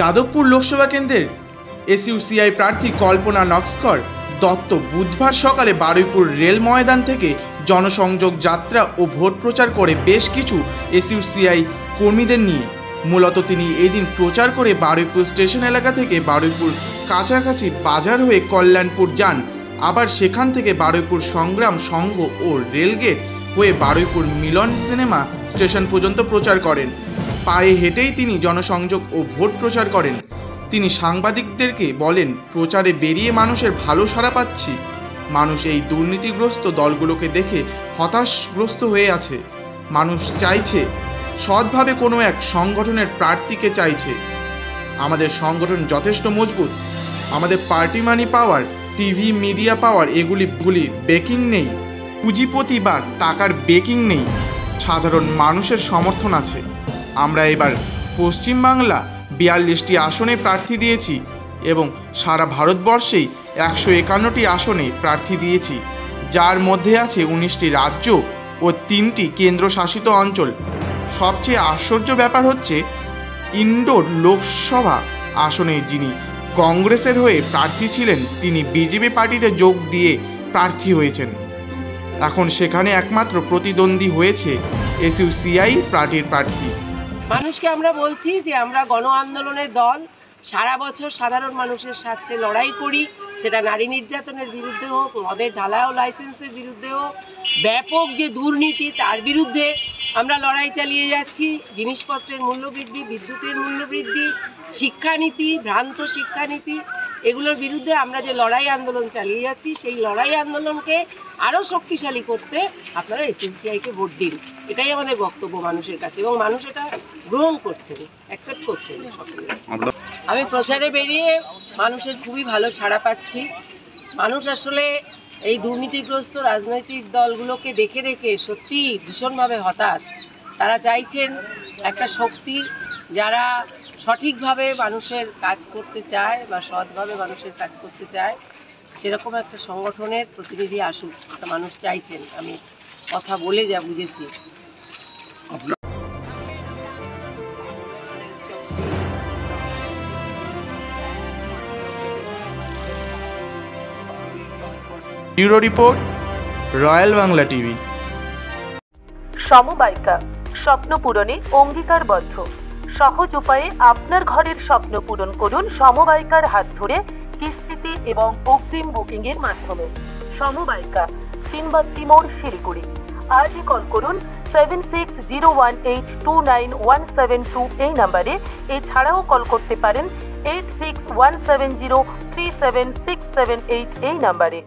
যাদবপুর লোকসভা কেন্দ্রের এসইউসিআই প্রার্থী কল্পনা নস্কর দত্ত বুধবার সকালে বারুইপুর রেল ময়দান থেকে জনসংযোগ যাত্রা ও ভোট প্রচার করে বেশ কিছু এসইউসিআই কর্মীদের নিয়ে। মূলত তিনি এদিন প্রচার করে বারুইপুর স্টেশন এলাকা থেকে বারুইপুর কাছাকাছি বাজার হয়ে কল্যাণপুর যান, আবার সেখান থেকে বারুইপুর সংগ্রাম সংঘ ও রেলগেট হয়ে বারুইপুর মিলন সিনেমা স্টেশন পর্যন্ত প্রচার করেন। পায়ে হেঁটেই তিনি জনসংযোগ ও ভোট প্রচার করেন। তিনি সাংবাদিকদেরকে বলেন, প্রচারে বেরিয়ে মানুষের ভালো সাড়া পাচ্ছি। মানুষ এই দুর্নীতিগ্রস্ত দলগুলোকে দেখে হতাশগ্রস্ত হয়ে আছে। মানুষ চাইছে সৎভাবে কোনো এক সংগঠনের প্রার্থীকে চাইছে। আমাদের সংগঠন যথেষ্ট মজবুত। আমাদের পার্টি মানি পাওয়ার, টিভি মিডিয়া পাওয়ার এগুলি বেকিং নেই, পুঁজিপতি বা টাকার বেকিং নেই, সাধারণ মানুষের সমর্থন আছে। আমরা এবার পশ্চিমবাংলা 42টি আসনে প্রার্থী দিয়েছি এবং সারা ভারতবর্ষেই 151টি আসনে প্রার্থী দিয়েছি, যার মধ্যে আছে 19টি রাজ্য ও 3টি কেন্দ্রশাসিত অঞ্চল। সবচেয়ে আশ্চর্য ব্যাপার হচ্ছে, ইন্ডোর লোকসভা আসনে যিনি কংগ্রেসের হয়ে প্রার্থী ছিলেন তিনি বিজেপি পার্টিতে যোগ দিয়ে প্রার্থী হয়েছেন। এখন সেখানে একমাত্র প্রতিদ্বন্দ্বী হয়েছে এসইউসিআই পার্টির প্রার্থী। মানুষকে আমরা বলছি যে আমরা গণ আন্দোলনের দল, সারা বছর সাধারণ মানুষের স্বার্থে লড়াই করি, সেটা নারী নির্যাতনের বিরুদ্ধে হোক, মদের ঢালাও লাইসেন্সের বিরুদ্ধে হোক, ব্যাপক যে দুর্নীতি তার বিরুদ্ধে আমরা লড়াই চালিয়ে যাচ্ছি। জিনিসপত্রের মূল্যবৃদ্ধি, বিদ্যুতের মূল্যবৃদ্ধি, শিক্ষানীতি, ভ্রান্ত শিক্ষানীতি, এগুলোর বিরুদ্ধে আমরা যে লড়াই আন্দোলন চালিয়ে যাচ্ছি, সেই লড়াই আন্দোলনকে আরও শক্তিশালী করতে আপনারা এসইউসিআইকে ভোট দিন, এটাই আমাদের বক্তব্য মানুষের কাছে, এবং মানুষ এটা গ্রহণ করছেন, অ্যাকসেপ্ট করছেন সকলে। আমি প্রচারে বেরিয়ে মানুষের খুবই ভালো সাড়া পাচ্ছি। মানুষ আসলে এই দুর্নীতিগ্রস্ত রাজনৈতিক দলগুলোকে দেখে দেখে সত্যি ভীষণভাবে হতাশ। তারা চাইছেন একটা শক্তি যারা সঠিকভাবে মানুষের কাজ করতে চায় বা সৎভাবে মানুষের কাজ করতে চায়, সেরকম একটা সংগঠনের প্রতিনিধি আসুক, এটা মানুষ চাইছেন। আমি কথা বলে যা বুঝেছি। Bureau report, royal Bangla TV. সমবায়িকা, স্বপ্ন পূরণে অঙ্গীকারবদ্ধ। সহজ উপায়ে আপনার ঘরের স্বপ্ন পূরণ করুন সমবায়িকার হাত ধরে, কিস্তিতে এবং অগ্রিম বুকিং এর মাধ্যমে। সমবায়িকা, তিনবাত্তি মোড়, শিলিগুড়ি। আজই কল করুন 7601829172 এই নাম্বারে। এছাড়াও কল করতে পারেন 8617037678 এই নাম্বারে।